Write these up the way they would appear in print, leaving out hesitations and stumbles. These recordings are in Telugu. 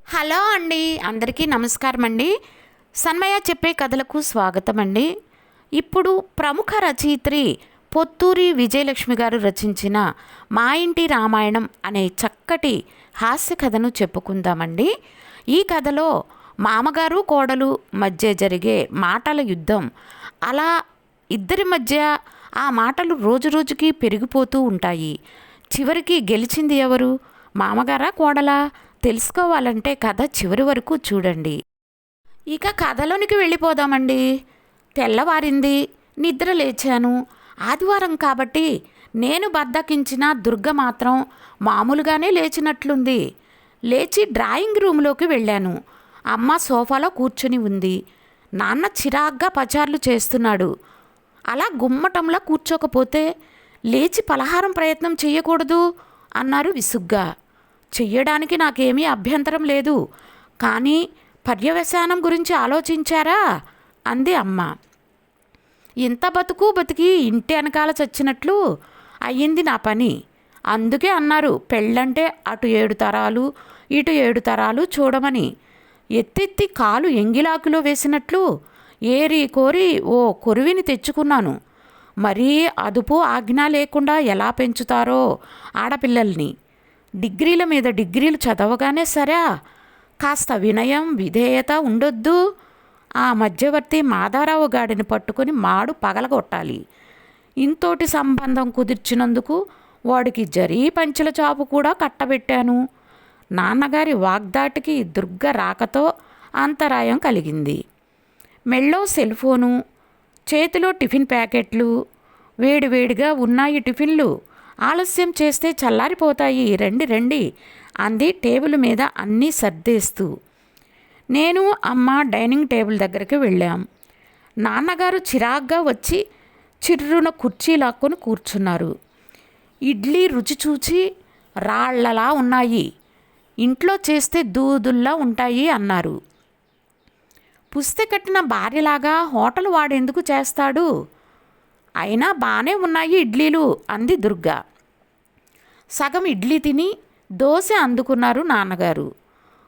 హలో అండి, అందరికీ నమస్కారం అండి. సన్మయ చెప్పే కథలకు స్వాగతం అండి. ఇప్పుడు ప్రముఖ రచయిత్రి పొత్తూరి విజయలక్ష్మి గారు రచించిన మా ఇంటి రామాయణం అనే చక్కటి హాస్య కథను చెప్పుకుందామండి. ఈ కథలో మామగారు కోడలు మధ్య జరిగే మాటల యుద్ధం, అలా ఇద్దరి మధ్య ఆ మాటలు రోజురోజుకి పెరిగిపోతూ ఉంటాయి. చివరికి గెలిచింది ఎవరు, మామగారా కోడలా? తెలుసుకోవాలంటే కథ చివరి వరకు చూడండి. ఇక కథలోనికి వెళ్ళిపోదామండి. తెల్లవారింది, నిద్ర లేచాను. ఆదివారం కాబట్టి నేను బద్దకించిన దుర్గ మాత్రం మామూలుగానే లేచినట్లుంది. లేచి డ్రాయింగ్ రూమ్లోకి వెళ్ళాను. అమ్మ సోఫాలో కూర్చుని ఉంది. నాన్న చిరాగ్గా పచార్లు చేస్తున్నాడు. అలా గుమ్మటంలా కూర్చోకపోతే లేచి పలహారం ప్రయత్నం చెయ్యకూడదు అన్నారు విసుగ్గా. చెయ్యడానికి నాకేమీ అభ్యంతరం లేదు, కానీ పర్యవసానం గురించి ఆలోచించారా అంది అమ్మ. ఇంత బతికి ఇంటి వెనకాల చచ్చినట్లు అయ్యింది నా పని. అందుకే అన్నారు పెళ్ళంటే అటు 7 తరాలు ఇటు 7 తరాలు చూడమని. ఎత్తెత్తి కాలు ఎంగిలాకులో వేసినట్లు ఏరి కోరి ఓ కొరువిని తెచ్చుకున్నాను. మరీ అదుపు ఆజ్ఞ లేకుండా ఎలా పెంచుతారో ఆడపిల్లల్ని. డిగ్రీల మీద డిగ్రీలు చదవగానే సరే, కాస్త వినయం విధేయత ఉండొద్దు. ఆ మధ్యవర్తి మాధారావు గాడిని పట్టుకొని మాడు పగలగొట్టాలి. ఇంతోటి సంబంధం కుదిర్చినందుకు వాడికి జరీ పంచెల చాపు కూడా కట్టబెట్టాను. నాన్నగారి వాగ్దాటికి దుర్గ రాకతో అంతరాయం కలిగింది. మెళ్ళో సెల్ ఫోను, చేతిలో టిఫిన్ ప్యాకెట్లు. వేడివేడిగా ఉన్నాయి టిఫిన్లు. ఆలస్యం చేస్తే చల్లారిపోతాయి, రండి రండి అంది టేబుల్ మీద అన్నీ సర్దేస్తూ. నేను అమ్మ డైనింగ్ టేబుల్ దగ్గరికి వెళ్ళాం. నాన్నగారు చిరాగ్గా వచ్చి చిర్రున కుర్చీ లాక్కొని కూర్చున్నారు. ఇడ్లీ రుచి చూచి రాళ్లలా ఉన్నాయి, ఇంట్లో చేస్తే దూదుల్లా ఉంటాయి అన్నారు. పుస్తె కట్టిన భార్యలాగా హోటల్ వాడెందుకు చేస్తాడు? అయినా బాగానే ఉన్నాయి ఇడ్లీలు అంది దుర్గ. సగం ఇడ్లీ తిని దోశ అందుకున్నారు నాన్నగారు.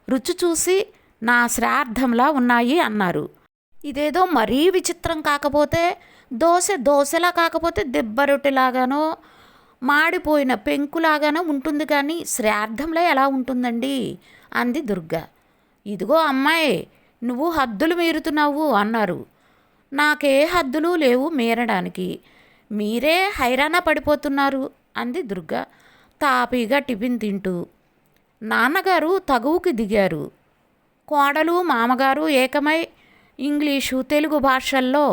రుచి చూసి నా శ్రాద్ధంలా ఉన్నాయి అన్నారు. ఇదేదో మరీ విచిత్రం కాకపోతే, దోశలా కాకపోతే దెబ్బరొట్టెలాగానో మాడిపోయిన పెంకులాగానో ఉంటుంది, కానీ శ్రాద్ధంలో ఎలా ఉంటుందండి అంది దుర్గ. ఇదిగో అమ్మాయి, నువ్వు హద్దులు మీరుతున్నావు అన్నారు. నాకే హద్దులు లేవు మీరడానికి, మీరే హైరాణ పడిపోతున్నారు అంది దుర్గ తాపీగా టిఫిన్ తింటూ. నాన్నగారు తగువుకి దిగారు. కోడలు మామగారు ఏకమై ఇంగ్లీషు తెలుగు భాషల్లో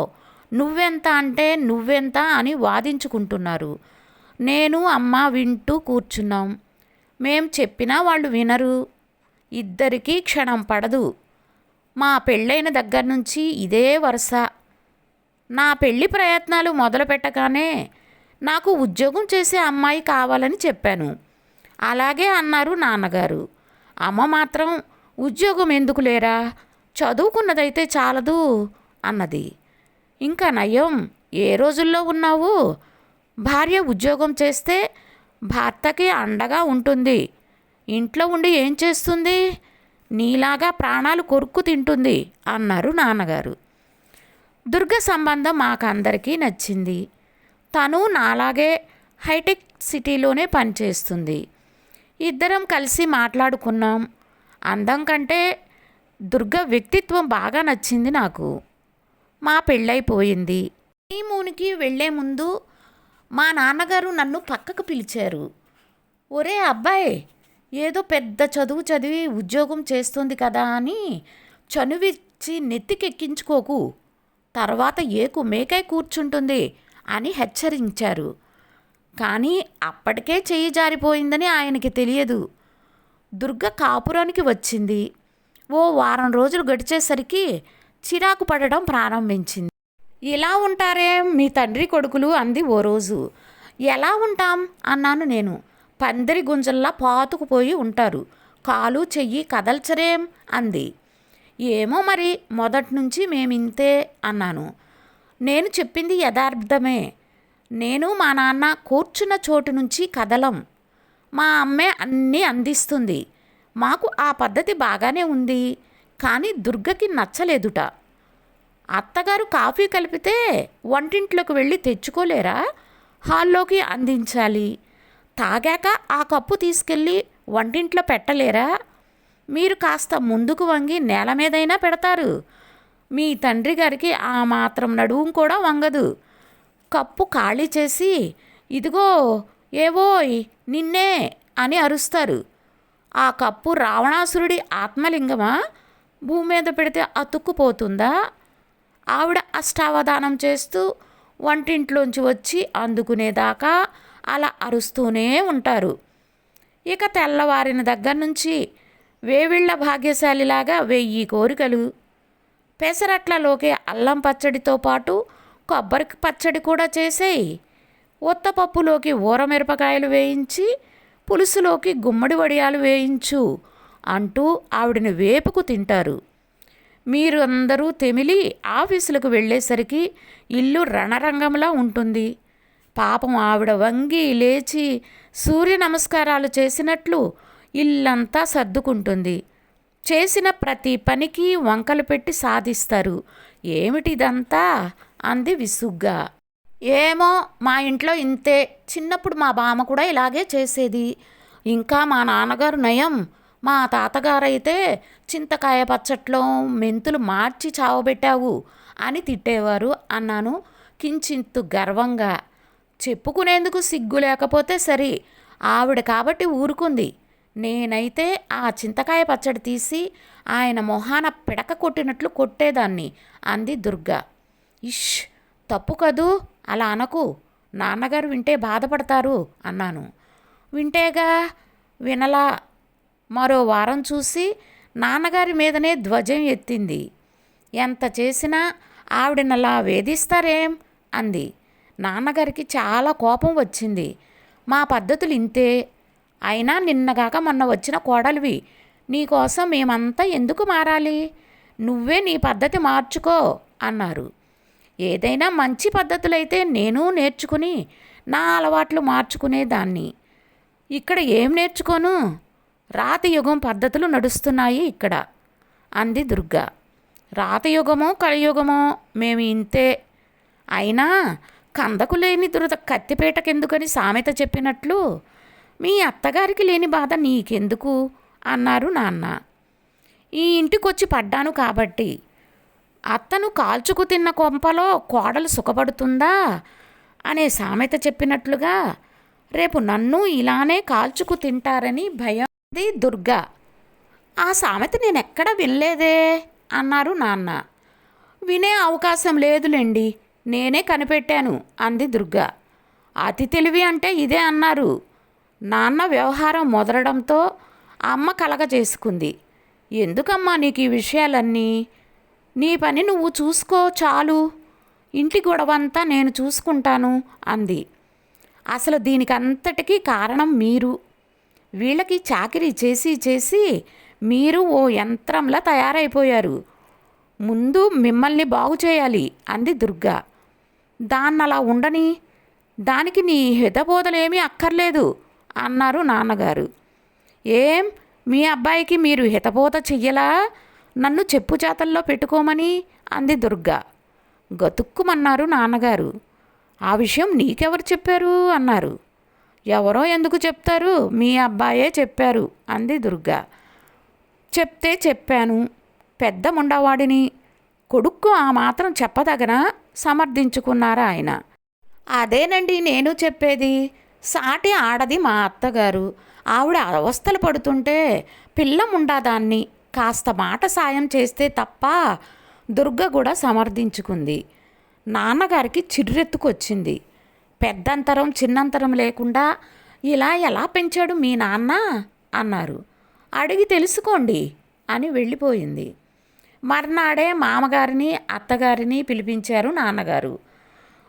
నువ్వెంత అంటే నువ్వెంత అని వాదించుకుంటున్నారు. నేను అమ్మ వింటూ కూర్చున్నాం. మేం చెప్పినా వాళ్ళు వినరు. ఇద్దరికీ క్షణం పడదు. మా పెళ్ళైన దగ్గర నుంచి ఇదే వరుస. నా పెళ్లి ప్రయత్నాలు మొదలుపెట్టగానే నాకు ఉద్యోగం చేసే అమ్మాయి కావాలని చెప్పాను. అలాగే అన్నారు నాన్నగారు. అమ్మ మాత్రం ఉద్యోగం ఎందుకు లేరా, చదువుకున్నదైతే చాలదు అన్నది. ఇంకా నయం, ఏ రోజుల్లో ఉన్నావు? భార్య ఉద్యోగం చేస్తే భర్తకి అండగా ఉంటుంది. ఇంట్లో ఉండి ఏం చేస్తుంది? నీలాగా ప్రాణాలు కొరుక్కు తింటుంది అన్నారు నాన్నగారు. దుర్గ సంబంధం మాకందరికీ నచ్చింది. తను నాలాగే హైటెక్ సిటీలోనే పనిచేస్తుంది. ఇద్దరం కలిసి మాట్లాడుకున్నాం. అందం కంటే దుర్గ వ్యక్తిత్వం బాగా నచ్చింది నాకు. మా పెళ్ళైపోయింది. హనీమూన్కి వెళ్లే ముందు మా నాన్నగారు నన్ను పక్కకు పిలిచారు. ఒరే అబ్బాయి, ఏదో పెద్ద చదువు చదివి ఉద్యోగం చేస్తుంది కదా అని చనువిచ్చి నెత్తికెక్కించుకోకు, తర్వాత ఏకు మేకై కూర్చుంటుంది అని హెచ్చరించారు. కానీ అప్పటికే చెయ్యి జారిపోయిందని ఆయనకి తెలియదు. దుర్గ కాపురానికి వచ్చింది. ఓ వారం రోజులు గడిచేసరికి చిరాకు పడడం ప్రారంభించింది. ఇలా ఉంటారే మీ తండ్రి కొడుకులు అంది ఓ రోజు. ఎలా ఉంటాం అన్నాను నేను. పందిరి గుంజల్లా పాతుకుపోయి ఉంటారు, కాలు చెయ్యి కదల్చరేం అంది. ఏమో మరి, మొదటి నుంచి మేమింతే అన్నాను. నేను చెప్పింది యథార్థమే. నేను మా నాన్న కూర్చున్న చోటు నుంచి కదలం. మా అమ్మే అన్నీ అందిస్తుంది. మాకు ఆ పద్ధతి బాగానే ఉంది, కానీ దుర్గకి నచ్చలేదుట. అత్తగారు కాఫీ కలిపితే వంటింట్లోకి వెళ్ళి తెచ్చుకోలేరా? హాల్లోకి అందించాలి. తాగాక ఆ కప్పు తీసుకెళ్ళి వంటింట్లో పెట్టలేరా? మీరు కాస్త ముందుకు వంగి నేల మీదైనా పెడతారు. మీ తండ్రి గారికి ఆ మాత్రం నడుము కూడా వంగదు. కప్పు ఖాళీ చేసి, ఇదిగో ఏవోయ్ నిన్నే అని అరుస్తారు. ఆ కప్పు రావణాసురుడి ఆత్మలింగమా? భూమి మీద పెడితే అతుక్కుపోతుందా? ఆవిడ అష్టావధానం చేస్తూ వంటింట్లోంచి వచ్చి అందుకునేదాకా అలా అరుస్తూనే ఉంటారు. ఇక తెల్లవారిన దగ్గర నుంచి వేవిళ్ళ భాగ్యశాలిలాగా 1000 కోరికలు. పెసరట్లలోకి అల్లం పచ్చడితో పాటు కొబ్బరి పచ్చడి కూడా చేసేయి. ఉత్తపప్పులోకి ఊరమిరపకాయలు వేయించి, పులుసులోకి గుమ్మడి వడియాలు వేయించు అంటూ ఆవిడని వేపుకు తింటారు. మీరు అందరూ తెమిలి ఆఫీసులకు వెళ్ళేసరికి ఇల్లు రణరంగంలా ఉంటుంది. పాపం ఆవిడ వంగి లేచి సూర్య నమస్కారాలు చేసినట్లు ఇల్లంతా సర్దుకుంటుంది. చేసిన ప్రతి పనికి వంకలు పెట్టి సాధిస్తారు. ఏమిటిదంతా అంది విసుగ్గా. ఏమో, మా ఇంట్లో ఇంతే. చిన్నప్పుడు మా బామ్మ కూడా ఇలాగే చేసేది. ఇంకా మా నాన్నగారు నయం. మా తాతగారైతే చింతకాయ పచ్చట్లో మెంతులు మార్చి చావబెట్టావు అని తిట్టేవారు అన్నాను కించింతు గర్వంగా. చెప్పుకునేందుకు సిగ్గు లేకపోతే సరి, ఆవిడ కాబట్టి ఊరుకుంది. నేనైతే ఆ చింతకాయ పచ్చడి తీసి ఆయన మొహాన పిడక కొట్టినట్లు కొట్టేదాన్ని అంది దుర్గ. ఇష్, తప్పు కదూ, అలా అనకు. నాన్నగారు వింటే బాధపడతారు అన్నాను. వింటేగా. వినలా. మరో వారం చూసి నాన్నగారి మీదనే ధ్వజం ఎత్తింది. ఎంత చేసినా ఆవిడనలా వేధిస్తారేం అంది. నాన్నగారికి చాలా కోపం వచ్చింది. మా పద్ధతులు ఇంతే. అయినా నిన్నగాక మొన్న వచ్చిన కోడలివి. నీకోసం మేమంతా ఎందుకు మారాలి? నువ్వే నీ పద్ధతి మార్చుకో అన్నారు. ఏదైనా మంచి పద్ధతులైతే నేను నేర్చుకుని నా అలవాట్లు మార్చుకునేదాన్ని. ఇక్కడ ఏం నేర్చుకోను? రాతయుగం పద్ధతులు నడుస్తున్నాయి ఇక్కడ అంది దుర్గ. రాతయుగమో కలియుగమో మేము ఇంతే. అయినా కందకు లేని దురద కత్తిపేటకెందుకని సామెత చెప్పినట్లు మీ అత్తగారికి లేని బాధ నీకెందుకు అన్నారు నాన్న. ఈ ఇంటికొచ్చి పడ్డాను కాబట్టి. అత్తను కాల్చుకు తిన్న కొంపలో కోడలు సుఖపడుతుందా అనే సామెత చెప్పినట్లుగా రేపు నన్ను ఇలానే కాల్చుకు తింటారని భయం దుర్గ. ఆ సామెత నేనెక్కడ వినలేదే అన్నారు నాన్న. వినే అవకాశం లేదులేండి, నేనే కనిపెట్టాను అంది దుర్గ. అతి తెలివి అంటే ఇదే అన్నారు. నాన్న వ్యవహారం మొదలడంతో అమ్మ కలగజేసుకుంది. ఎందుకమ్మా నీకు ఈ విషయాలన్నీ? నీ పని నువ్వు చూసుకో చాలు, ఇంటి గొడవంతా నేను చూసుకుంటాను అంది. అసలు దీనికంతటికీ కారణం మీరు. వీళ్ళకి చాకిరీ చేసి చేసి మీరు ఓ యంత్రంలా తయారైపోయారు. ముందు మిమ్మల్ని బాగు చేయాలి అంది దుర్గ. దాన్నలా ఉండని, దానికి నీ హితబోధలేమీ అక్కర్లేదు అన్నారు నాన్నగారు. ఏం, మీ అబ్బాయికి మీరు హితబోధ చెయ్యలా? నన్ను చెప్పుచేతల్లో పెట్టుకోమని అంది దుర్గ. గతుక్కుమన్నారు నాన్నగారు. ఆ విషయం నీకెవరు చెప్పారు అన్నారు. ఎవరో ఎందుకు చెప్తారు, మీ అబ్బాయే చెప్పారు అంది దుర్గ. చెప్తే చెప్పాను, పెద్ద ముండవాడిని, కొడుక్కు ఆ మాత్రం చెప్పదగనా సమర్థించుకున్నారు ఆయన. అదేనండి నేను చెప్పేది. సాటి ఆడది మా అత్తగారు. ఆవిడ అవస్థలు పడుతుంటే పిల్ల ముండాదాన్ని కాస్త మాట సాయం చేస్తే తప్ప దుర్గ కూడా సమర్థించుకుంది. నాన్నగారికి చిర్రెత్తుకొచ్చింది. పెద్దంతరం చిన్నంతరం లేకుండా ఇలా ఎలా పెంచాడు మీ నాన్న అన్నారు. అడిగి తెలుసుకోండి అని వెళ్ళిపోయింది. మర్నాడే మామగారిని అత్తగారిని పిలిపించారు నాన్నగారు.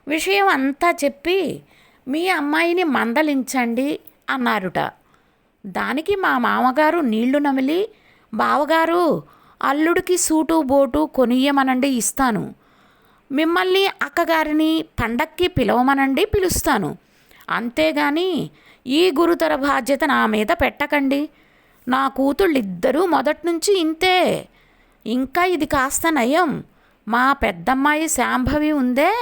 విషయం అంతా చెప్పి మీ అమ్మాయిని మందలించండి అన్నారుట. దానికి మా మామగారు నీళ్లు నమిలి, బావగారు అల్లుడికి సూటు బోటు కొనియమనండి ఇస్తాను, మిమ్మల్ని అక్కగారిని పండక్కి పిలవమనండి పిలుస్తాను, అంతేగాని ఈ గురుతర బాధ్యత నా మీద పెట్టకండి, నా కూతుళ్ళిద్దరూ మొదట్నుంచి ఇంతే. ఇంకా ఇది కాస్త నయం. మా పెద్దమ్మాయి శాంభవి ఉందే,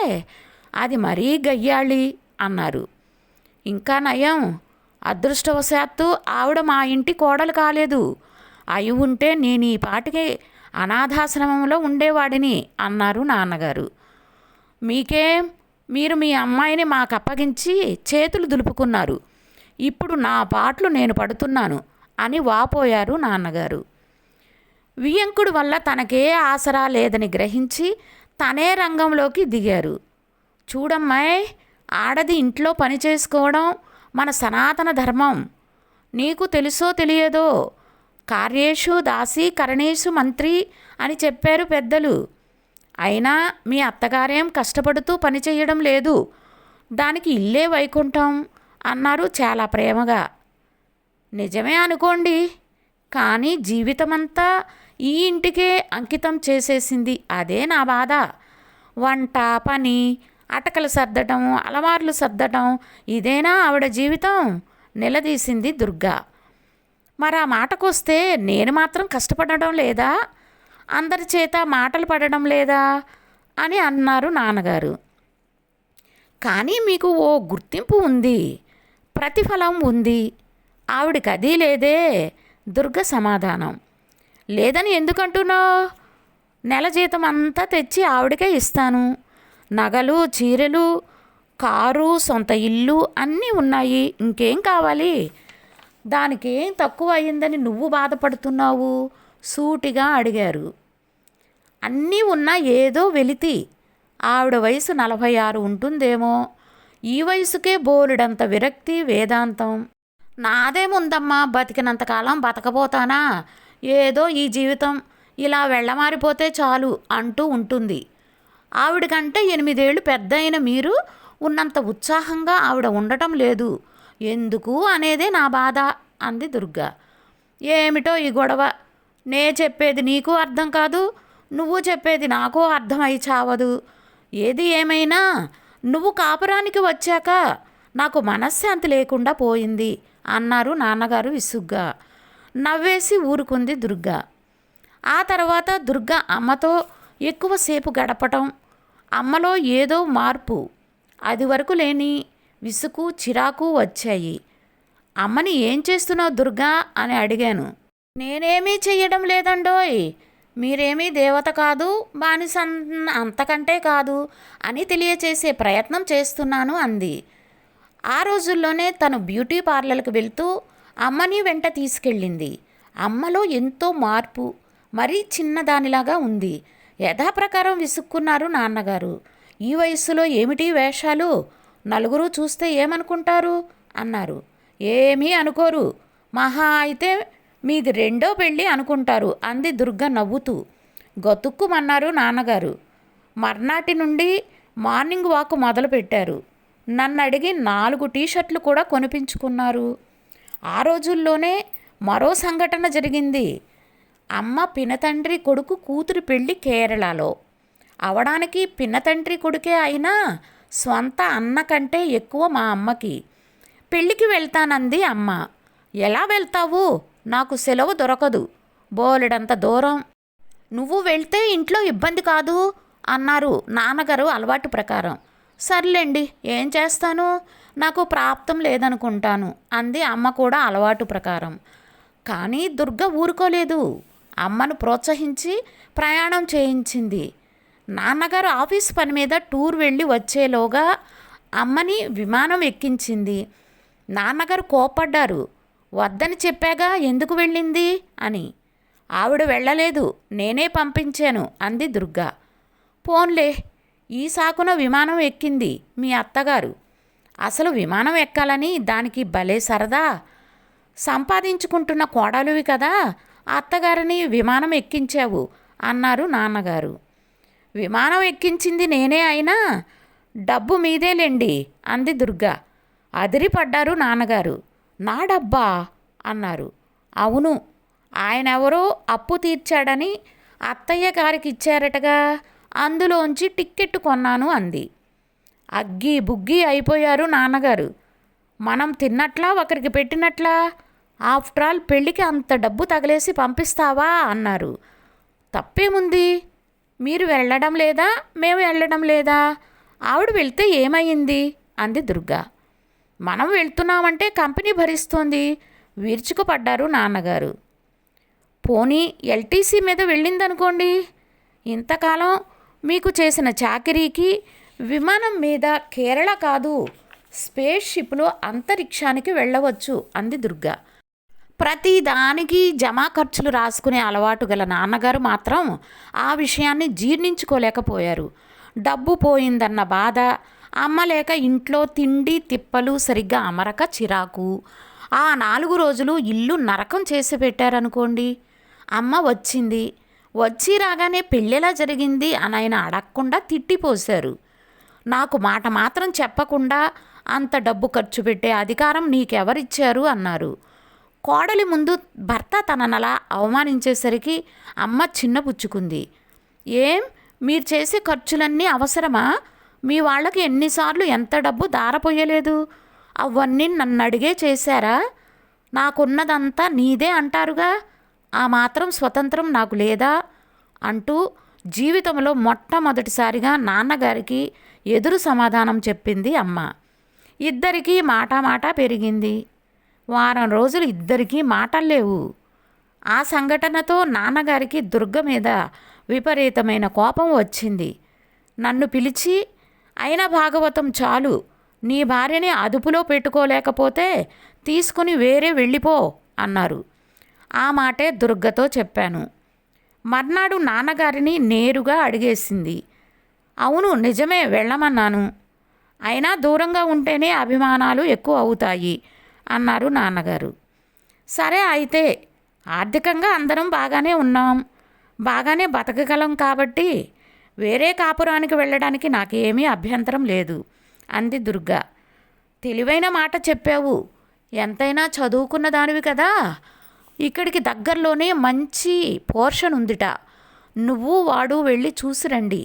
అది మరీ గయ్యాళి అన్నారు. ఇంకా నయం, అదృష్టవశాత్తు ఆవిడ మా ఇంటి కోడలు కాలేదు. అయి ఉంటే నేను ఈ పాటికి అనాథాశ్రమంలో ఉండేవాడిని అన్నారు నాన్నగారు. మీకేం, మీరు మీ అమ్మాయిని మాకు అప్పగించి చేతులు దులుపుకున్నారు. ఇప్పుడు నా పాటలు నేను పడుతున్నాను అని వాపోయారు నాన్నగారు. వియ్యంకుడి వల్ల తనకే ఆసరా లేదని గ్రహించి తనే రంగంలోకి దిగారు. చూడమ్మాయ్, ఆడది ఇంట్లో పని చేసుకోవడం మన సనాతన ధర్మం. నీకు తెలుసో తెలియదో, కార్యేషు దాసి కరణేషు మంత్రి అని చెప్పారు పెద్దలు. అయినా మీ అత్తగారేం కష్టపడుతూ పని చేయడం లేదు, దానికి ఇల్లే వైకుంఠం అన్నారు చాలా ప్రేమగా. నిజమే అనుకోండి, కానీ జీవితమంతా ఈ ఇంటికే అంకితం చేసేసింది. అదే నా బాధ. వంట పని, అటకలు సర్దటం, అలమార్లు సర్దటం, ఇదేనా ఆవిడ జీవితం? నిలదీసింది దుర్గా. మరి ఆ మాటకొస్తే నేను మాత్రం కష్టపడడం లేదా, అందరి చేత మాటలు పడడం లేదా అని అన్నారు నాన్నగారు. కానీ మీకు ఓ గుర్తింపు ఉంది, ప్రతిఫలం ఉంది. ఆవిడికి అది లేదే. దుర్గ సమాధానం. లేదని ఎందుకంటున్నావు? నెల జీతం అంతా తెచ్చి ఆవిడకే ఇస్తాను. నగలు, చీరలు, కారు, సొంత ఇల్లు అన్నీ ఉన్నాయి. ఇంకేం కావాలి? దానికేం తక్కువ అయిందని నువ్వు బాధపడుతున్నావు? సూటిగా అడిగారు. అన్నీ ఉన్నా ఏదో వెలితి. ఆవిడ వయసు 46 ఉంటుందేమో. ఈ వయసుకే బోలెడంత విరక్తి, వేదాంతం. నాదేముందమ్మా, బతికినంతకాలం బతకపోతానా, ఏదో ఈ జీవితం ఇలా వెళ్ళమారిపోతే చాలు అంటూ ఉంటుంది. ఆవిడకంటే 8 ఏళ్ళు పెద్ద అయిన మీరు ఉన్నంత ఉత్సాహంగా ఆవిడ ఉండటం లేదు. ఎందుకు అనేదే నా బాధ అంది దుర్గా. ఏమిటో ఈ గొడవ. నే చెప్పేది నీకు అర్థం కాదు, నువ్వు చెప్పేది నాకు అర్థమై చావదు. ఏది ఏమైనా నువ్వు కాపురానికి వచ్చాక నాకు మనశ్శాంతి లేకుండా పోయింది అన్నారు నాన్నగారు విసుగ్గా. నవ్వేసి ఊరుకుంది దుర్గా. ఆ తర్వాత దుర్గా అమ్మతో ఎక్కువసేపు గడపటం, అమ్మలో ఏదో మార్పు, అది వరకు లేని విసుగు, చిరాకు వచ్చాయి. అమ్మని ఏం చేస్తున్నావు దుర్గా అని అడిగాను. నేనేమీ చెయ్యడం లేదండోయ్, మీరేమీ దేవత కాదు, బానిస అంతకంటే కాదు అని తెలియచేసే ప్రయత్నం చేస్తున్నాను అంది. ఆ రోజుల్లోనే తను బ్యూటీ పార్లర్కి వెళ్తూ అమ్మని వెంట తీసుకెళ్ళింది. అమ్మలో ఎంతో మార్పు, మరీ చిన్నదానిలాగా ఉంది. యథాప్రకారం విసుక్కున్నారు నాన్నగారు. ఈ వయస్సులో ఏమిటి వేషాలు, నలుగురు చూస్తే ఏమనుకుంటారు అన్నారు. ఏమీ అనుకోరు, మహా అయితే మీది 2వ పెళ్ళి అనుకుంటారు అంది దుర్గ నవ్వుతూ. గతుక్కుమన్నారు నాన్నగారు. మర్నాటి నుండి మార్నింగ్ వాక్ మొదలుపెట్టారు. నన్ను అడిగి 4 టీషర్ట్లు కూడా కొనిపించుకున్నారు. ఆ రోజుల్లోనే మరో సంఘటన జరిగింది. అమ్మ పినతండ్రి కొడుకు కూతురి పెళ్ళి కేరళలో అవడానికి పినతండ్రి కొడుకే అయినా స్వంత అన్న కంటే ఎక్కువ మా అమ్మకి. పెళ్ళికి వెళ్తానంది అమ్మ. ఎలా వెళ్తావు? నాకు సెలవు దొరకదు, బోలెడంత దూరం. నువ్వు వెళ్తే ఇంట్లో ఇబ్బంది కాదు అన్నారు నాన్నగారు అలవాటు ప్రకారం. సర్లేండి, ఏం చేస్తాను, నాకు ప్రాప్తం లేదనుకుంటాను అంది అమ్మ కూడా అలవాటు ప్రకారం. కానీ దుర్గ ఊరుకోలేదు. అమ్మను ప్రోత్సహించి ప్రయాణం చేయించింది. నాన్నగారు ఆఫీస్ పని మీద టూర్ వెళ్ళి వచ్చేలోగా అమ్మని విమానం ఎక్కించింది. నాన్నగారు కోపడ్డారు. వద్దని చెప్పాగా ఎందుకు వెళ్ళింది అని. ఆవిడ వెళ్ళలేదు, నేనే పంపించాను అంది దుర్గా. పోన్లే, ఈ సాకున విమానం ఎక్కింది మీ అత్తగారు. అసలు విమానం ఎక్కాలని దానికి భలే సరదా. సంపాదించుకుంటున్న కోడలువి కదా, అత్తగారిని విమానం ఎక్కించావు అన్నారు నాన్నగారు. విమానం ఎక్కించింది నేనే అయినా డబ్బు మీదేలేండి అంది దుర్గా. అదిరిపడ్డారు నాన్నగారు. నా డబ్బా అన్నారు. అవును, ఆయనెవరో అప్పు తీర్చాడని అత్తయ్య గారికి ఇచ్చారటగా, అందులోంచి టిక్కెట్టు కొన్నాను అంది. అగ్గి బుగ్గి అయిపోయారు నాన్నగారు. మనం తిన్నట్లా ఒకరికి పెట్టినట్లా? ఆఫ్టర్ ఆల్ పెళ్ళికి అంత డబ్బు తగిలేసి పంపిస్తావా అన్నారు. తప్పేముంది, మీరు వెళ్ళడం లేదా, మేము వెళ్ళడం లేదా, ఆవిడ వెళ్తే ఏమయ్యింది అంది దుర్గా. మనం వెళ్తున్నామంటే కంపెనీ భరిస్తోంది, విరుచుకుపడ్డారు నాన్నగారు. పోనీ ఎల్టీసీ మీద వెళ్ళిందనుకోండి, ఇంతకాలం మీకు చేసిన చాకరీకి విమానం మీద కేరళ కాదు స్పేస్ షిప్లో అంతరిక్షానికి వెళ్ళవచ్చు అంది దుర్గా. ప్రతిదానికి జమా ఖర్చులు రాసుకునే అలవాటు గల నాన్నగారు మాత్రం ఆ విషయాన్ని జీర్ణించుకోలేకపోయారు. డబ్బు పోయిందన్న బాధ, అమ్మ లేక ఇంట్లో తిండి తిప్పలు సరిగ్గా అమరక చిరాకు. ఆ 4 రోజులు ఇల్లు నరకం చేసి పెట్టారనుకోండి. అమ్మ వచ్చింది, వచ్చి రాగానే పెళ్ళెలా జరిగింది అని ఆయన అడగకుండా తిట్టిపోశారు. నాకు మాట మాత్రం చెప్పకుండా అంత డబ్బు ఖర్చు పెట్టే అధికారం నీకెవరిచ్చారు అన్నారు. కోడలి ముందు భర్త తననలా అవమానించేసరికి అమ్మ చిన్నపుచ్చుకుంది. ఏం, మీరు చేసే ఖర్చులన్నీ అవసరమా? మీ వాళ్ళకి ఎన్నిసార్లు ఎంత డబ్బు దారపోయలేదు? అవన్నీ నన్ను అడిగే చేశారా? నాకున్నదంతా నీదే అంటారుగా, ఆ మాత్రం స్వతంత్రం నాకు లేదా అంటూ జీవితంలో మొట్టమొదటిసారిగా నాన్నగారికి ఎదురు సమాధానం చెప్పింది అమ్మ. ఇద్దరికీ మాట పెరిగింది. వారం రోజులు ఇద్దరికీ మాటలు లేవు. ఆ సంఘటనతో నాన్నగారికి దుర్గ మీద విపరీతమైన కోపం వచ్చింది. నన్ను పిలిచి, అయిన భాగవతం చాలు, నీ భార్యని అదుపులో పెట్టుకోలేకపోతే తీసుకుని వేరే వెళ్ళిపో అన్నారు. ఆ మాటే దుర్గతో చెప్పాను. మర్నాడు నాన్నగారిని నేరుగా అడిగేసింది. అవును, నిజమే, వెళ్ళమన్నాను. అయినా దూరంగా ఉంటేనే అభిమానాలు ఎక్కువ అవుతాయి అన్నారు నాన్నగారు. సరే అయితే, ఆర్థికంగా అందరం బాగానే ఉన్నాం, బాగానే బతకగలం కాబట్టి వేరే కాపురానికి వెళ్ళడానికి నాకేమీ అభ్యంతరం లేదు అంది దుర్గా. తెలివైన మాట చెప్పావు, ఎంతైనా చదువుకున్న దానివి కదా. ఇక్కడికి దగ్గరలోనే మంచి పోర్షన్ ఉందిట, నువ్వు వాడు వెళ్ళి చూసి రండి.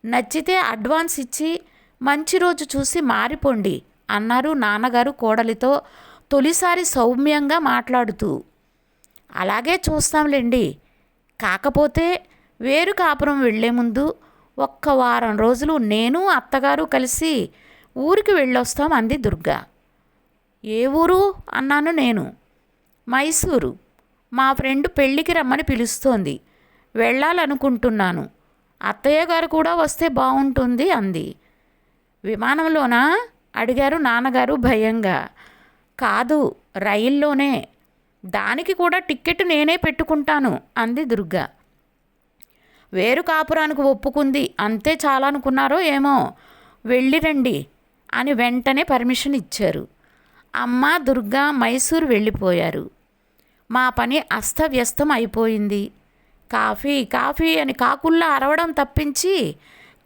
నచ్చితే అడ్వాన్స్ ఇచ్చి మంచి రోజు చూసి మారిపోండి అన్నారు నాన్నగారు కోడలితో తొలిసారి సౌమ్యంగా మాట్లాడుతూ. అలాగే చూస్తాంలేండి, కాకపోతే వేరు కాపురం వెళ్లే ముందు ఒక్క వారం రోజులు నేను అత్తగారు కలిసి ఊరికి వెళ్ళొస్తాం అంది దుర్గా. ఏ ఊరు అన్నాను నేను. మైసూరు, మా ఫ్రెండ్ పెళ్ళికి రమ్మని పిలుస్తోంది, వెళ్ళాలనుకుంటున్నాను. అత్తయ్య గారు కూడా వస్తే బాగుంటుంది అంది. విమానంలోనా అడిగారు నాన్నగారు భయంగా. కాదు, రైల్లోనే, దానికి కూడా టిక్కెట్ నేనే పెట్టుకుంటాను అంది దుర్గా. వేరు కాపురానికి ఒప్పుకుంది అంతే చాలనుకున్నారో ఏమో, వెళ్ళిరండి అని వెంటనే పర్మిషన్ ఇచ్చారు. అమ్మ దుర్గా మైసూరు వెళ్ళిపోయారు. మా పని అస్తవ్యస్తం అయిపోయింది. కాఫీ కాఫీ అని కాకుల్లా అరవడం తప్పించి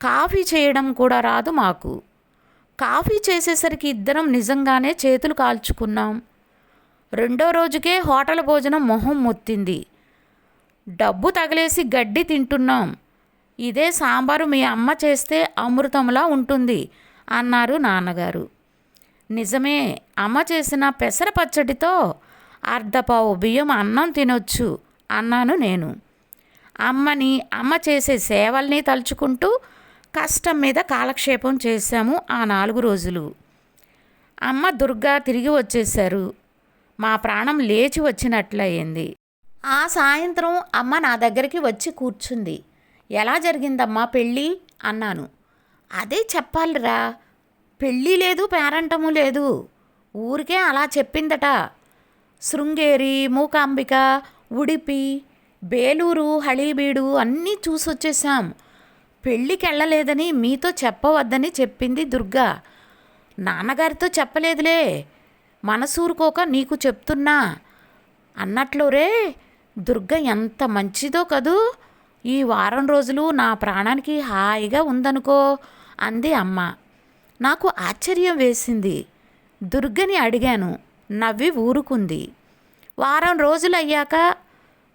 కాఫీ చేయడం కూడా రాదు మాకు. కాఫీ చేసేసరికి ఇద్దరం నిజంగానే చేతులు కాల్చుకున్నాం. రెండో రోజుకే హోటల్ భోజనం మొహం మొత్తింది. డబ్బు తగిలేసి గడ్డి తింటున్నాం. ఇదే సాంబారు మీ అమ్మ చేస్తే అమృతంలా ఉంటుంది అన్నారు నాన్నగారు. నిజమే, అమ్మ చేసిన పెసర పచ్చడితో అర్ధపావు బియ్యం అన్నం తినొచ్చు అన్నాను నేను. అమ్మ చేసే సేవల్ని తలుచుకుంటూ కష్టం మీద కాలక్షేపం చేశాము ఆ 4 రోజులు. అమ్మ దుర్గా తిరిగి వచ్చేశారు. మా ప్రాణం లేచి వచ్చినట్లయింది. ఆ సాయంత్రం అమ్మ నా దగ్గరికి వచ్చి కూర్చుంది. ఎలా జరిగిందమ్మా పెళ్ళి అన్నాను. అదే చెప్పాలిరా, పెళ్ళి లేదు, పేరంటము లేదు, ఊరికే అలా చెప్పిందట. శృంగేరి, మూకాంబిక, ఉడిపి, బేలూరు, హళీబీడు అన్నీ చూసొచ్చేసాం. పెళ్ళికి వెళ్ళలేదని మీతో చెప్పవద్దని చెప్పింది దుర్గా. నాన్నగారితో చెప్పలేదులే, మనసూరుకోక నీకు చెప్తున్నా అన్నట్లురే. దుర్గ ఎంత మంచిదో కదూ, ఈ వారం రోజులు నా ప్రాణానికి హాయిగా ఉందనుకో అంది అమ్మ. నాకు ఆశ్చర్యం వేసింది. దుర్గని అడిగాను, నవ్వి ఊరుకుంది. వారం రోజులు అయ్యాక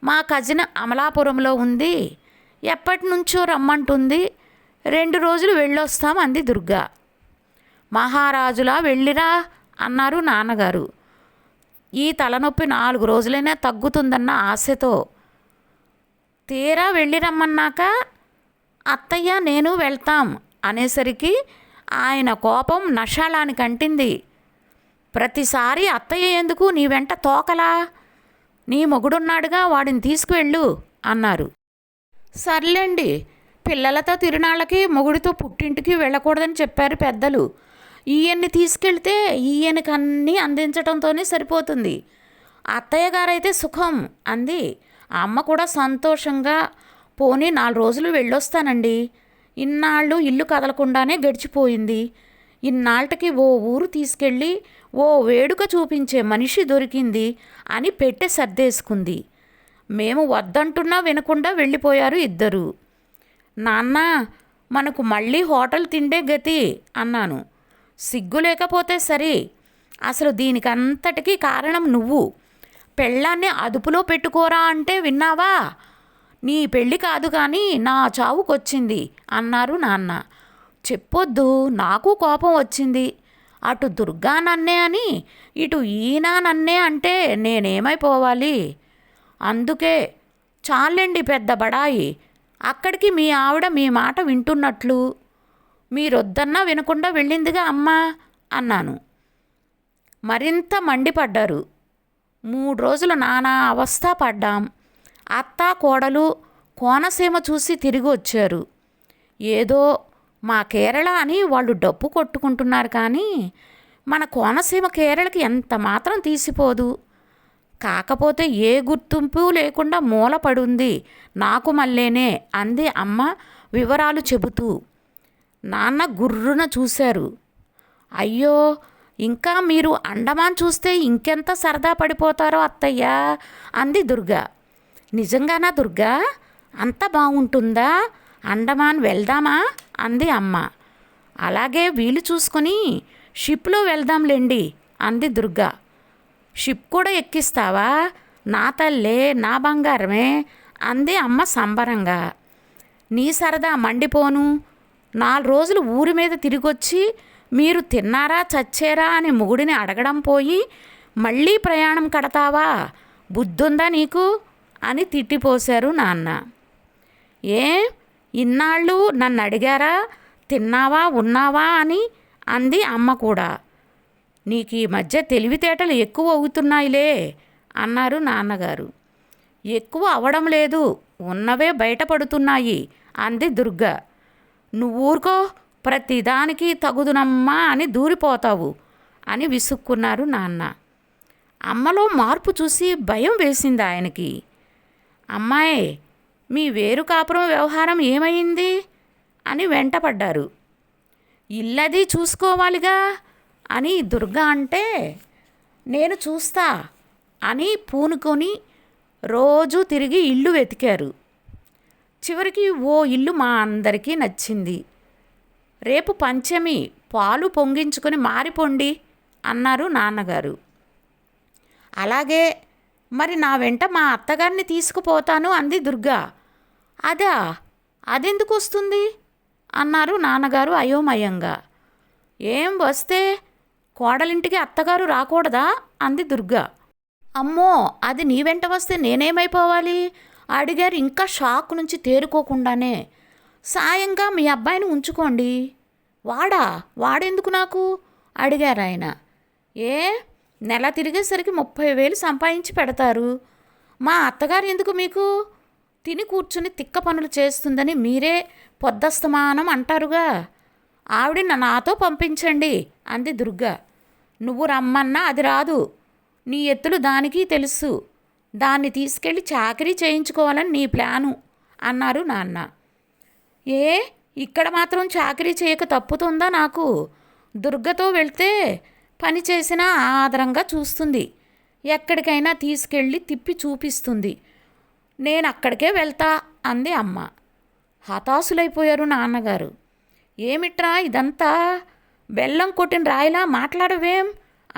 మా కజిన్ అమలాపురంలో ఉంది, ఎప్పటి నుంచో రమ్మంటుంది, 2 రోజులు వెళ్ళొస్తాం అంది దుర్గా. మహారాజులా వెళ్ళిరా అన్నారు నాన్నగారు. ఈ తలనొప్పి 4 రోజులైనా తగ్గుతుందన్న ఆశతో. తీరా వెళ్ళి రమ్మన్నాక అత్తయ్య నేను వెళ్తాం అనేసరికి ఆయన కోపం నషాలానికి అంటింది. ప్రతిసారి అత్తయ్య ఎందుకు నీ వెంట తోకలా? నీ మొగుడున్నాడుగా, వాడిని తీసుకువెళ్ళు అన్నారు. సర్లేండి, పిల్లలతో తిరునాళ్ళకి మొగుడితో పుట్టింటికి వెళ్ళకూడదని చెప్పారు పెద్దలు. ఈయన్ని తీసుకెళ్తే ఈయనకి అన్నీ అందించడంతోనే సరిపోతుంది. అత్తయ్య గారైతే సుఖం అంది. అమ్మ కూడా సంతోషంగా పోనీ 4 రోజులు వెళ్ళొస్తానండి. ఇన్నాళ్ళు ఇల్లు కదలకుండానే గడిచిపోయింది. ఇన్నాళ్ళకి ఓ ఊరు తీసుకెళ్ళి ఓ వేడుక చూపించే మనిషి దొరికింది అని పెట్టె సర్దేసుకుంది. మేము వద్దంటున్నా వినకుండా వెళ్ళిపోయారు ఇద్దరు. నాన్న, మనకు మళ్ళీ హోటల్ తిండే గతి అన్నాను. సిగ్గు లేకపోతే సరే, అసలు దీనికంతటికీ కారణం నువ్వు. పెళ్ళాన్ని అదుపులో పెట్టుకోరా అంటే విన్నావా? నీ పెళ్ళి కాదు కానీ నా చావుకొచ్చింది అన్నారు నాన్న. చెప్పొద్దు, నాకు కోపం వచ్చింది. అటు దుర్గా నన్నే అని ఇటు ఈయన నన్నే అంటే నేనేమైపోవాలి? అందుకే చాలండి పెద్ద బడాయి. అక్కడికి మీ ఆవిడ మీ మాట వింటున్నట్లు మీరొద్దన్నా వినకుండా వెళ్ళిందిగా అమ్మా అన్నాను. మరింత మండిపడ్డారు. 3 రోజులు నానా అవస్థ పడ్డాం. అత్త కోడలు కోనసీమ చూసి తిరిగి వచ్చారు. ఏదో మా కేరళ అని వాళ్ళు డప్పు కొట్టుకుంటున్నారు కానీ మన కోనసీమ కేరళకి ఎంత మాత్రం తీసిపోదు. కాకపోతే ఏ గుర్తింపు లేకుండా మూలపడుంది నాకు మళ్ళేనే అంది అమ్మ వివరాలు చెబుతూ. నాన్న గుర్రున చూశారు. అయ్యో, ఇంకా మీరు అండమాన్ చూస్తే ఇంకెంత సరదా పడిపోతారో అత్తయ్యా అంది దుర్గా. నిజంగానా దుర్గా? అంత బాగుంటుందా? అండమాన్ వెళ్దామా అంది అమ్మ. అలాగే వీలు చూసుకొని షిప్లో వెళ్దాంలేండి అంది దుర్గా. షిప్ కూడా ఎక్కిస్తావా? నా తల్లే, నా బంగారమే అంది అమ్మ సంబరంగా. నీ సరదా మండిపోను. 4 రోజులు ఊరి మీద తిరిగొచ్చి మీరు తిన్నారా చచ్చారా అని మొగుడిని అడగడం పోయి మళ్ళీ ప్రయాణం కడతావా? బుద్ధుందా నీకు అని తిట్టిపోశారు నాన్న. ఏ, ఇన్నాళ్ళు నన్ను అడిగారా తిన్నావా ఉన్నావా అని అంది అమ్మ కూడా. నీకు ఈ మధ్య తెలివితేటలు ఎక్కువ అవుతున్నాయిలే అన్నారు నాన్నగారు. ఎక్కువ అవడం లేదు, ఉన్నవే బయటపడుతున్నాయి అంది దుర్గా. నువ్వు ఊరుకో, ప్రతిదానికి తగుదునమ్మా అని దూరిపోతావు అని విసుక్కున్నారు నాన్న. అమ్మలో మార్పు చూసి భయం వేసింది ఆయనకి. అమ్మాయి, మీ వేరు కాపురం వ్యవహారం ఏమైంది అని వెంటపడ్డారు. ఇల్లది చూసుకోవాలిగా అని దుర్గా అంటే నేను చూస్తా అని పూనుకొని రోజూ తిరిగి ఇల్లు వెతికారు. చివరికి ఓ ఇల్లు మా అందరికీ నచ్చింది. రేపు పంచమి, పాలు పొంగించుకొని మారిపోండి అన్నారు నాన్నగారు. అలాగే, మరి నా వెంట మా అత్తగారిని తీసుకుపోతాను అంది దుర్గా. అదా, అదెందుకు వస్తుంది అన్నారు నాన్నగారు అయోమయంగా. ఏం వస్తే కోడలింటికి అత్తగారు రాకూడదా అంది దుర్గా. అమ్మో, అది నీ వెంట వస్తే నేనేమైపోవాలి అడిగారు ఇంకా షాక్ నుంచి తేరుకోకుండానే. సాయంగా మీ అబ్బాయిని ఉంచుకోండి. వాడెందుకు నాకు అడిగారు ఆయన. ఏ, నెల తిరిగేసరికి 30,000 సంపాదించి పెడతారు. మా అత్తగారు ఎందుకు మీకు? తిని కూర్చుని తిక్క పనులు చేస్తుందని మీరే పొద్దస్తమానం అంటారుగా. ఆవిడ నాతో పంపించండి అంది దుర్గా. నువ్వు రమ్మన్నా అది రాదు. నీ ఎత్తులు దానికి తెలుసు. దాన్ని తీసుకెళ్ళి చాకరీ చేయించుకోవాలని నీ ప్లాను అన్నారు నాన్న. ఏ, ఇక్కడ మాత్రం చాకరీ చేయక తప్పుతుందా నాకు? దుర్గతో వెళ్తే పని చేసినా ఆదరంగా చూస్తుంది. ఎక్కడికైనా తీసుకెళ్ళి తిప్పి చూపిస్తుంది. నేను అక్కడికే వెళ్తా అంది అమ్మ. హతాశులైపోయారు నాన్నగారు. ఏమిట్రా ఇదంతా? బెల్లం కొట్టిన రాయిలా మాట్లాడవేం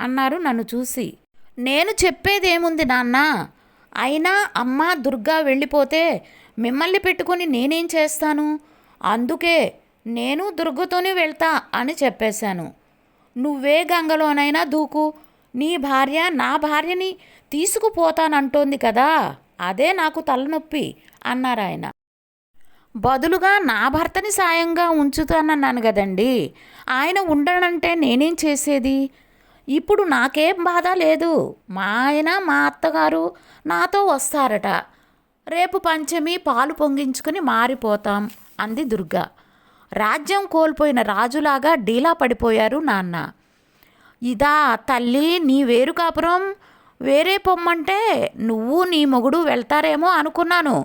అన్నారు నన్ను చూసి. నేను చెప్పేదేముంది నాన్న? అయినా అమ్మ దుర్గా వెళ్ళిపోతే మిమ్మల్ని పెట్టుకొని నేనేం చేస్తాను? అందుకే నేను దుర్గతోనే వెళ్తా అని చెప్పేశాను. నువ్వే గంగలోనైనా దూకు, నీ భార్య నా భార్యని తీసుకుపోతానంటోంది కదా, అదే నాకు తలనొప్పి అన్నారాయన. బదులుగా నా భర్తని సాయంగా ఉంచుతానన్నాను కదండి, ఆయన ఉండనంటే నేనేం చేసేది? ఇప్పుడు నాకేం బాధ లేదు. మా ఆయన మా అత్తగారు నాతో వస్తారట. రేపు పంచమి పాలు పొంగించుకుని మారిపోతాం అంది దుర్గ. రాజ్యం కోల్పోయిన రాజులాగా డీలా పడిపోయారు నాన్న. ఇదా తల్లి నీ వేరు కాపురం? వేరే పొమ్మంటే నువ్వు నీ మొగుడు వెళ్తారేమో అనుకున్నాను.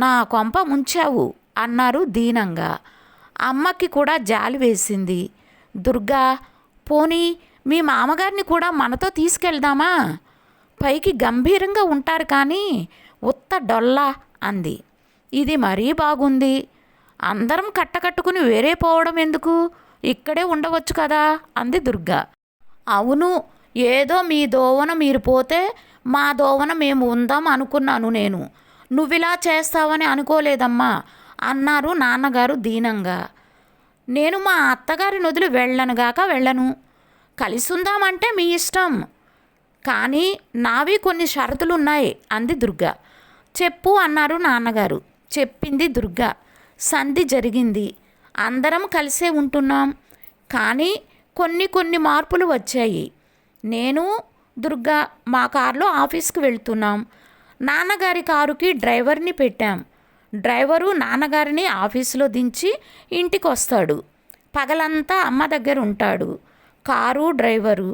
నా కొంప ముంచావు అన్నారు దీనంగా. అమ్మకి కూడా జాలి వేసింది. దుర్గా, పోనీ మీ మామగారిని కూడా మనతో తీసుకెళ్దామా? పైకి గంభీరంగా ఉంటారు కానీ ఉత్త డొల్లా అంది. ఇది మరీ బాగుంది. అందరం కట్టకట్టుకుని వేరే పోవడం ఎందుకు, ఇక్కడే ఉండవచ్చు కదా అంది దుర్గా. అవును, ఏదో మీ దోవన మీరు పోతే మా దోవన మేము ఉందాం అనుకున్నాను నేను. నువ్విలా చేస్తావని అనుకోలేదమ్మా అన్నారు నాన్నగారు దీనంగా. నేను మా అత్తగారిని వదిలి వెళ్ళను. కలిసుందామంటే మీ ఇష్టం, కానీ నావి కొన్ని షరతులున్నాయి అంది దుర్గా. చెప్పు అన్నారు నాన్నగారు. చెప్పింది దుర్గా. సంధి జరిగింది, అందరం కలిసే ఉంటున్నాం, కానీ కొన్ని మార్పులు వచ్చాయి. నేను దుర్గా మా కారులో ఆఫీస్కి వెళ్తున్నాం. నాన్నగారి కారుకి డ్రైవర్ని పెట్టాం. డ్రైవరు నాన్నగారిని ఆఫీసులో దించి ఇంటికి వస్తాడు. పగలంతా అమ్మ దగ్గర ఉంటాడు కారు డ్రైవరు.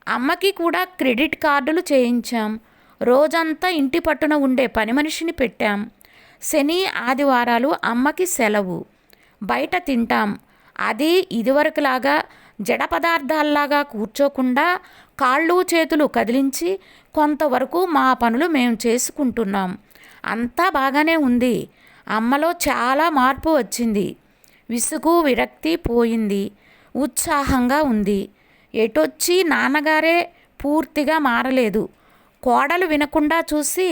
అమ్మకి కూడా క్రెడిట్ కార్డులు చేయించాం. రోజంతా ఇంటి పట్టున ఉండే పని మనిషిని పెట్టాం. శని ఆదివారాలు అమ్మకి సెలవు. బయట తింటాం. అది ఇదివరకులాగా జడ పదార్థాల్లాగా కూర్చోకుండా కాళ్ళు చేతులు కదిలించి కొంతవరకు మా పనులు మేము చేసుకుంటున్నాం. అంతా బాగానే ఉంది. అమ్మలో చాలా మార్పు వచ్చింది. విసుగు విరక్తి పోయింది. ఉత్సాహంగా ఉంది. ఎటొచ్చి నాన్నగారే పూర్తిగా మారలేదు. కోడలు వినకుండా చూసి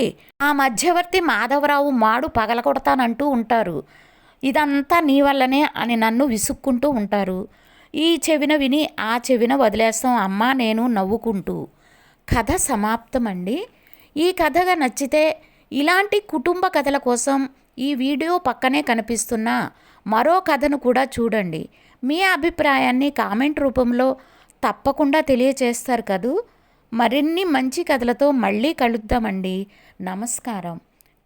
ఆ మధ్యవర్తి మాధవరావు మాడు పగలగొడతానంటూ ఉంటారు. ఇదంతా నీ వల్లనే అని నన్ను విసుక్కుంటూ ఉంటారు. ఈ చెవిన విని ఆ చెవిన వదిలేస్తాం అమ్మా నేను నవ్వుకుంటూ. కథ సమాప్తమండి. ఈ కథగా నచ్చితే ఇలాంటి కుటుంబ కథల కోసం ఈ వీడియో పక్కనే కనిపిస్తున్న మరో కథను కూడా చూడండి. మీ అభిప్రాయాన్ని కామెంట్ రూపంలో తప్పకుండా తెలియచేస్తారు కదూ. మరిన్ని మంచి కథలతో మళ్ళీ కలుద్దామండి. నమస్కారం.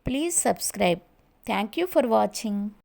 Please subscribe. Thank you for watching.